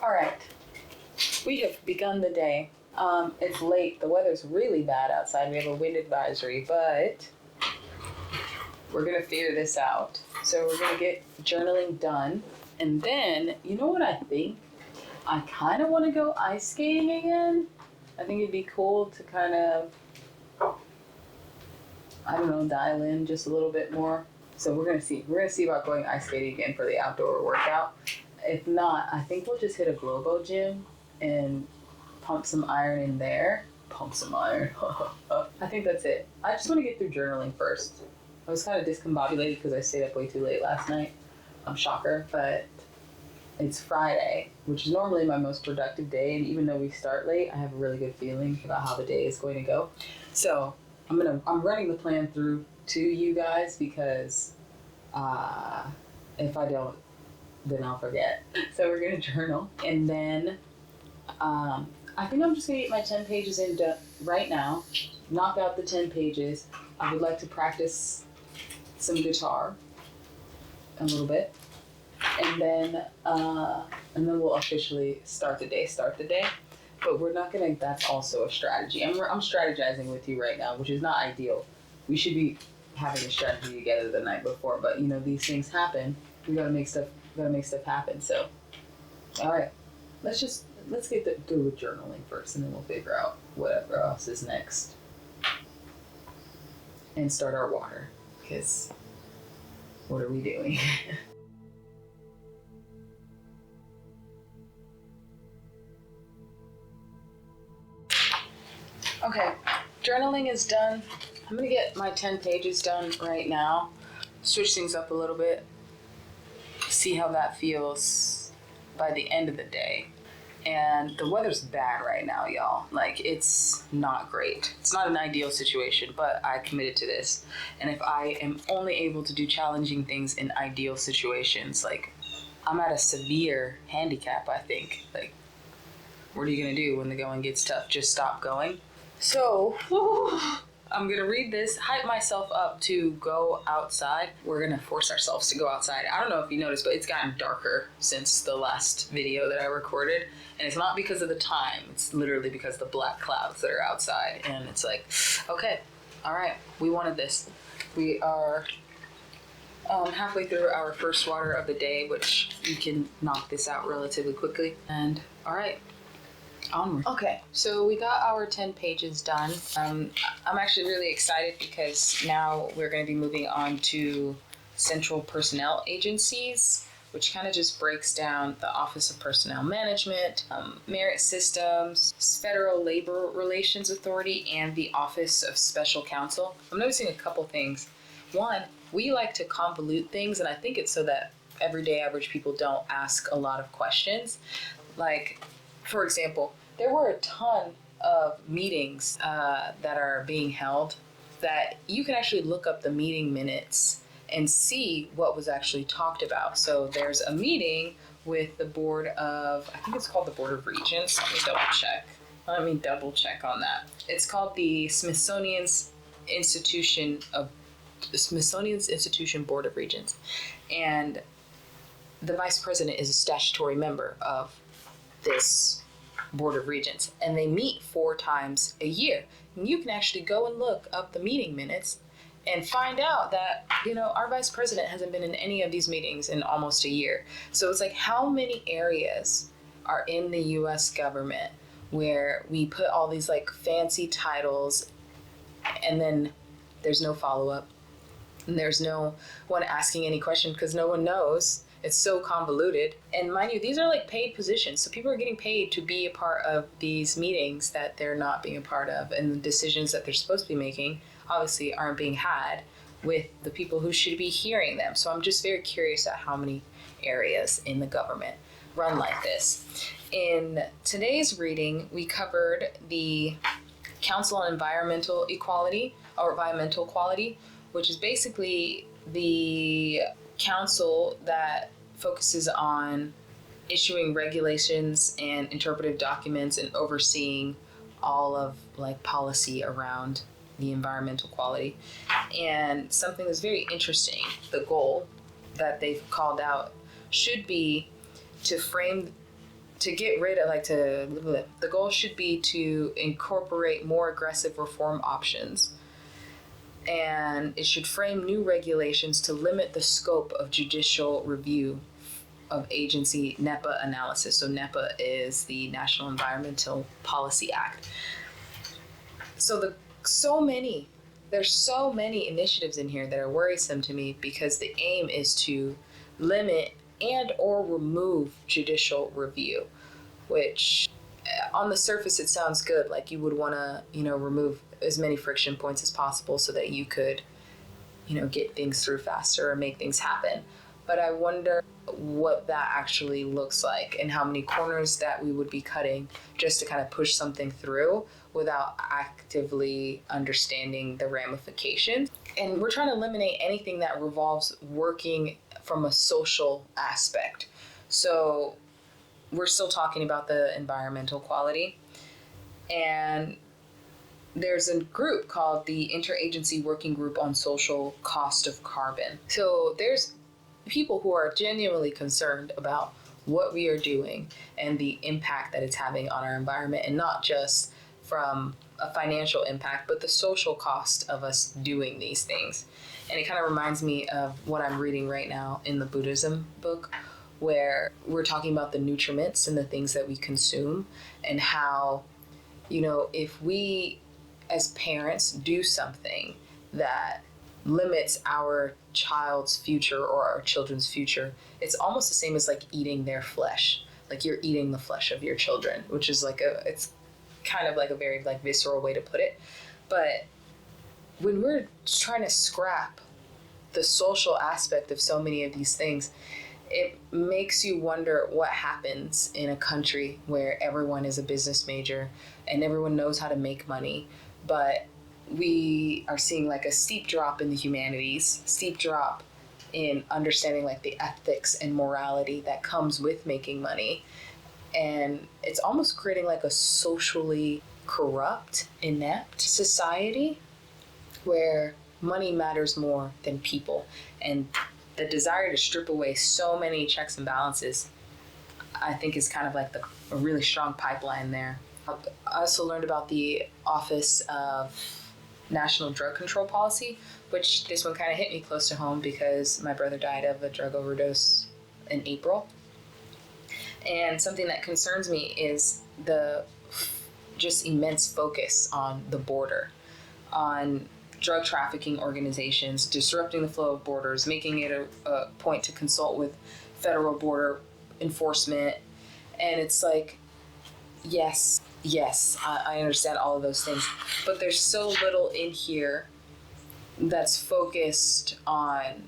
All right, we have begun the day. It's late. The weather's really bad outside. We have a wind advisory, but we're gonna figure this out. So we're gonna get journaling done, and then you know what I think? I kind of want to go ice skating again. I think it'd be cool to kind of, I don't know, dial in just a little bit more. So we're gonna see. We're gonna see about going ice skating again for the outdoor workout. If not, I think we'll just hit a Globo gym and pump some iron in there. Pump some iron. I think that's it. I just want to get through journaling first. I was kind of discombobulated because I stayed up way too late last night. Shocker, but it's Friday, which is normally my most productive day, and even though we start late, I have a really good feeling about how the day is going to go. So I'm running the plan through to you guys because if I don't, then I'll forget. So we're gonna journal, and then I think I'm just gonna get my 10 pages in right now. Knock out the 10 pages. I would like to practice some guitar a little bit, and then we'll officially start the day. But we're not gonna. That's also a strategy. I'm strategizing with you right now, which is not ideal. We should be having a strategy together the night before, but you know these things happen. We gotta make stuff happen. So, all right, let's get through with journaling first, and then we'll figure out whatever else is next, and start our water. Because what are we doing? Okay, journaling is done. I'm gonna get my 10 pages done right now. Switch things up a little bit. See how that feels by the end of the day. And the weather's bad right now, y'all. Like, it's not great. It's not an ideal situation, but I committed to this. And if I am only able to do challenging things in ideal situations, like, I'm at a severe handicap, I think. Like, what are you gonna do when the going gets tough? Just stop going? So, I'm gonna read this, hype myself up to go outside. We're gonna force ourselves to go outside. I don't know if you noticed, but it's gotten darker since the last video that I recorded. And it's not because of the time, it's literally because of the black clouds that are outside. And it's like, okay, all right, we wanted this. We are halfway through our first water of the day, which you can knock this out relatively quickly. And all right. Onward. Okay, so we got our 10 pages done. I'm actually really excited because now we're going to be moving on to central personnel agencies, which kind of just breaks down the Office of Personnel Management, Merit Systems, Federal Labor Relations Authority, and the Office of Special Counsel. I'm noticing a couple things. One, we like to convolute things, and I think it's so that everyday average people don't ask a lot of questions. Like, for example, there were a ton of meetings that are being held that you can actually look up the meeting minutes and see what was actually talked about. So there's a meeting with the Board of, I think it's called the Board of Regents. Let me double check on that. It's called the Smithsonian's Institution Board of Regents. And the Vice President is a statutory member of this Board of Regents, and they meet 4 times a year. And you can actually go and look up the meeting minutes and find out that, you know, our Vice President hasn't been in any of these meetings in almost a year. So it's like, how many areas are in the US government where we put all these like fancy titles and then there's no follow-up and there's no one asking any question because no one knows. It's so convoluted. And mind you, these are like paid positions. So people are getting paid to be a part of these meetings that they're not being a part of. And the decisions that they're supposed to be making obviously aren't being had with the people who should be hearing them. So I'm just very curious at how many areas in the government run like this. In today's reading, we covered the Council on Environmental Equality, or Environmental Quality, which is basically the council that focuses on issuing regulations and interpretive documents and overseeing all of like policy around the environmental quality. And something that's very interesting, the goal that they've called out should be to frame to get rid of, the goal should be to incorporate more aggressive reform options. And it should frame new regulations to limit the scope of judicial review of agency NEPA analysis. So NEPA is the National Environmental Policy Act. So there's so many initiatives in here that are worrisome to me, because the aim is to limit and or remove judicial review, which on the surface it sounds good. Like you would want to, remove as many friction points as possible so that you could, get things through faster or make things happen. But I wonder what that actually looks like and how many corners that we would be cutting just to kind of push something through without actively understanding the ramifications. And we're trying to eliminate anything that revolves working from a social aspect. So we're still talking about the environmental quality. And there's a group called the Interagency Working Group on Social Cost of Carbon. So there's people who are genuinely concerned about what we are doing and the impact that it's having on our environment, and not just from a financial impact, but the social cost of us doing these things. And it kind of reminds me of what I'm reading right now in the Buddhism book, where we're talking about the nutriments and the things that we consume, and how, if we as parents do something that limits our child's future or our children's future, it's almost the same as like eating their flesh. Like you're eating the flesh of your children, which is it's kind of like a very like visceral way to put it. But when we're trying to scrap the social aspect of so many of these things, it makes you wonder what happens in a country where everyone is a business major and everyone knows how to make money, but we are seeing like a steep drop in the humanities, steep drop in understanding like the ethics and morality that comes with making money. And it's almost creating like a socially corrupt, inept society where money matters more than people. And the desire to strip away so many checks and balances, I think, is kind of like a really strong pipeline there. I also learned about the Office of National Drug Control Policy, which this one kind of hit me close to home because my brother died of a drug overdose in April. And something that concerns me is the just immense focus on the border, on drug trafficking organizations, disrupting the flow of borders, making it a point to consult with federal border enforcement. And it's like, yes, I understand all of those things, but there's so little in here that's focused on,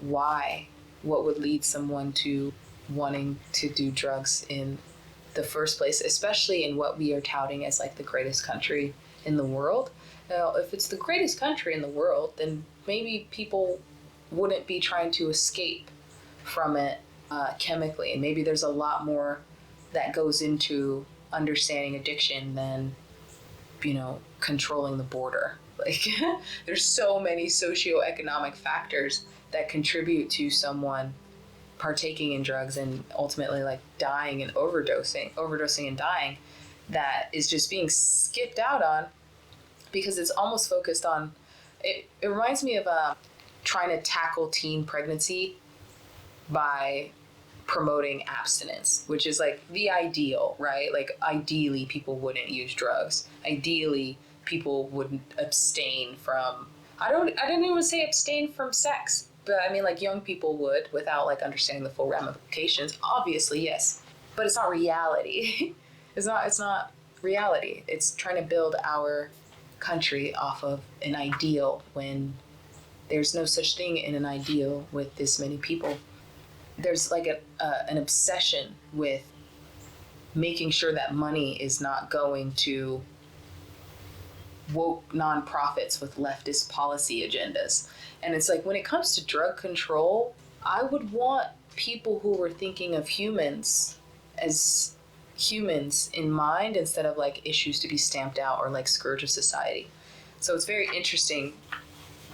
why, what would lead someone to wanting to do drugs in the first place, especially in what we are touting as like the greatest country in the world. Now, if it's the greatest country in the world, then maybe people wouldn't be trying to escape from it chemically. And maybe there's a lot more that goes into understanding addiction than, controlling the border. Like, there's so many socioeconomic factors that contribute to someone partaking in drugs and ultimately like dying and overdosing and dying, that is just being skipped out on because it's almost focused on it. It reminds me of trying to tackle teen pregnancy by promoting abstinence, which is like the ideal, right? Like ideally people wouldn't use drugs. Ideally people wouldn't abstain from, I didn't even say abstain from sex, but I mean like young people would without like understanding the full ramifications. Obviously, yes, but it's not reality. It's not reality. It's trying to build our country off of an ideal when there's no such thing in an ideal with this many people. There's like an obsession with making sure that money is not going to woke nonprofits with leftist policy agendas. And it's like when it comes to drug control, I would want people who were thinking of humans as humans in mind instead of like issues to be stamped out or like scourge of society. So it's very interesting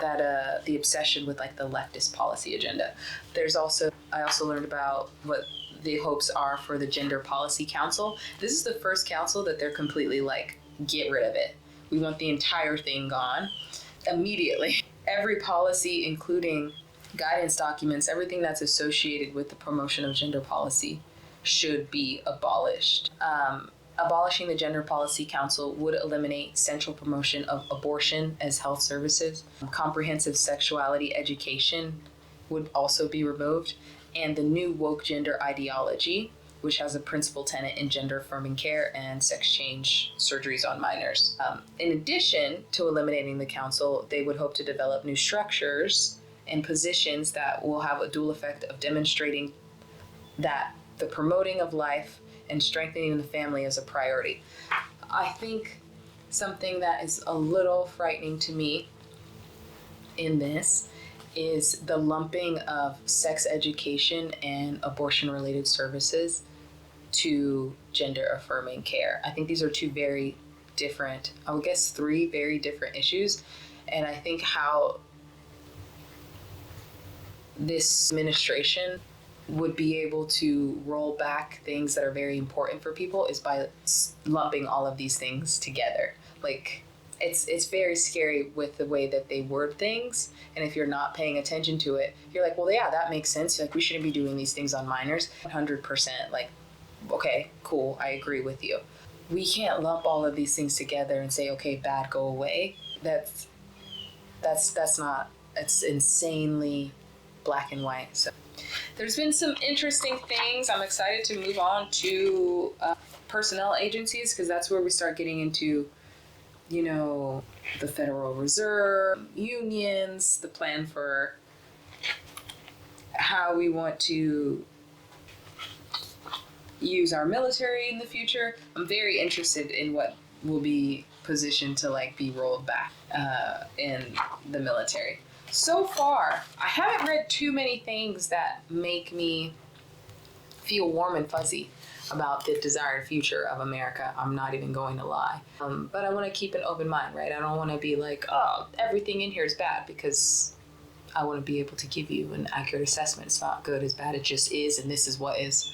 that the obsession with like the leftist policy agenda. I also learned about what the hopes are for the Gender Policy Council. This is the first council that they're completely like, get rid of it. We want the entire thing gone immediately. Every policy, including guidance documents, everything that's associated with the promotion of gender policy should be abolished. Abolishing the Gender Policy Council would eliminate central promotion of abortion as health services. Comprehensive sexuality education would also be removed. And the new woke gender ideology, which has a principal tenet in gender affirming care and sex change surgeries on minors. In addition to eliminating the council, they would hope to develop new structures and positions that will have a dual effect of demonstrating that the promoting of life and strengthening the family is a priority. I think something that is a little frightening to me in this is the lumping of sex education and abortion-related services to gender-affirming care. I think these are two very different, I would guess 3 very different issues, and I think how this administration would be able to roll back things that are very important for people is by lumping all of these things together. Like, it's very scary with the way that they word things, and if you're not paying attention to it, you're like, well, yeah, that makes sense. Like, we shouldn't be doing these things on minors. 100%, like, okay, cool, I agree with you. We can't lump all of these things together and say, okay, bad, go away. That's not, it's insanely black and white. So there's been some interesting things. I'm excited to move on to personnel agencies, because that's where we start getting into, you know, the Federal Reserve, unions, the plan for how we want to use our military in the future. I'm very interested in what will be positioned to like be rolled back in the military. So far, I haven't read too many things that make me feel warm and fuzzy about the desired future of America. I'm not even going to lie. But I want to keep an open mind, right? I don't want to be like, oh, everything in here is bad, because I want to be able to give you an accurate assessment. It's not good, it's bad, it just is, and this is what is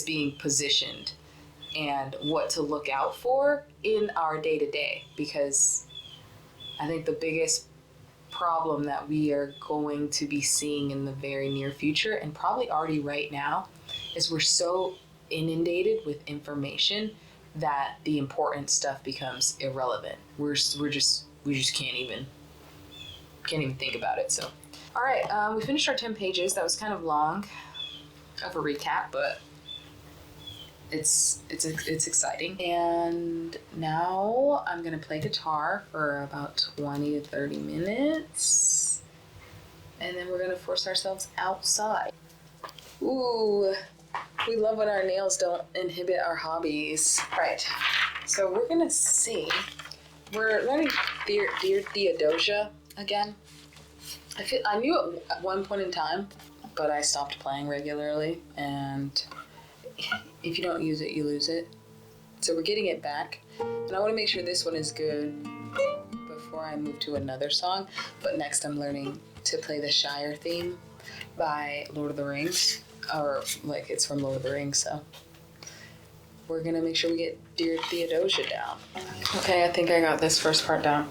being positioned and what to look out for in our day-to-day. Because I think the biggest problem that we are going to be seeing in the very near future, and probably already right now, is we're so inundated with information that the important stuff becomes irrelevant. We just can't even think about it. So, all right, we finished our 10 pages. That was kind of long of a recap, but it's exciting. And now I'm gonna play guitar for about 20 to 30 minutes, and then we're gonna force ourselves outside. Ooh, we love when our nails don't inhibit our hobbies. Right, so we're gonna sing. We're learning Dear Theodosia again. I knew it at one point in time, but I stopped playing regularly, and if you don't use it, you lose it. So we're getting it back, and I want to make sure this one is good before I move to another song. But next I'm learning to play the Shire theme by Lord of the Rings, or like it's from Lord of the Rings, so we're gonna make sure we get Dear Theodosia down. Okay, I think I got this first part down.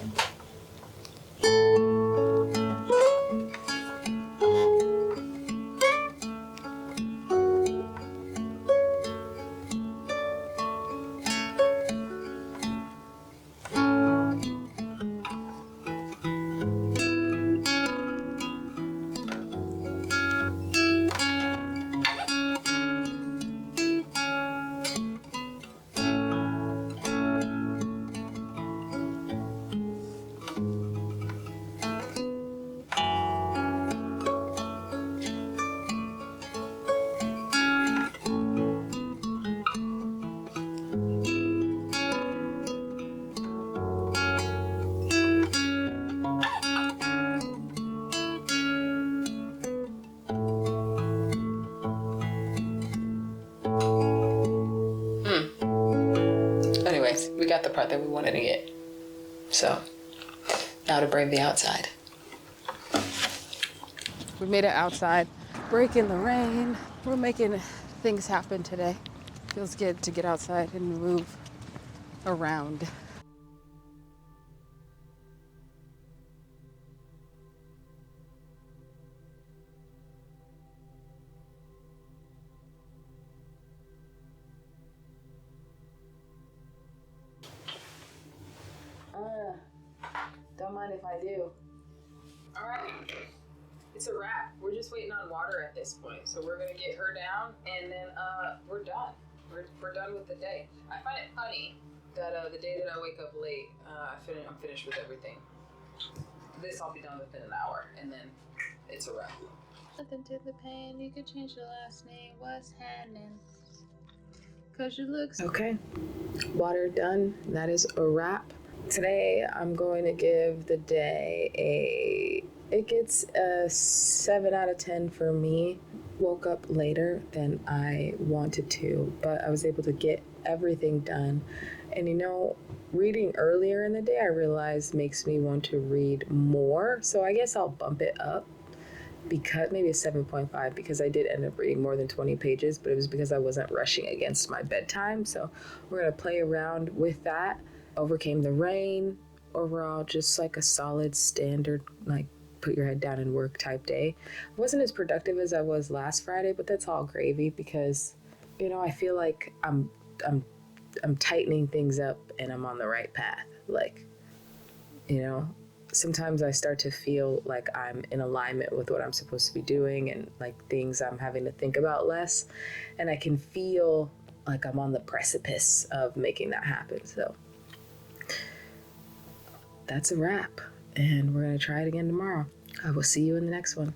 Anyways, we got the part that we wanted to get. So, now to brave the outside. We made it outside, breaking the rain. We're making things happen today. Feels good to get outside and move around. Don't mind if I do. All right. It's a wrap. We're just waiting on water at this point. So we're going to get her down and then we're done. We're done with the day. I find it funny that the day that I wake up late, I'm finished with everything. This I'll be done within an hour and then it's a wrap. Nothing to the pain. You could change your last name. What's happening? Cause you look. Okay. Water done. That is a wrap. Today I'm going to give the day it gets a 7 out of 10 for me. Woke up later than I wanted to, but I was able to get everything done. And reading earlier in the day I realized makes me want to read more. So I guess I'll bump it up, because maybe a 7.5, because I did end up reading more than 20 pages, but it was because I wasn't rushing against my bedtime. So we're going to play around with that. Overcame the rain. Overall, just like a solid standard, like put your head down and work type day. I wasn't as productive as I was last Friday, but that's all gravy because, I feel like I'm tightening things up and I'm on the right path. Like, sometimes I start to feel like I'm in alignment with what I'm supposed to be doing and like things I'm having to think about less. And I can feel like I'm on the precipice of making that happen. So that's a wrap. And we're going to try it again tomorrow. I will see you in the next one.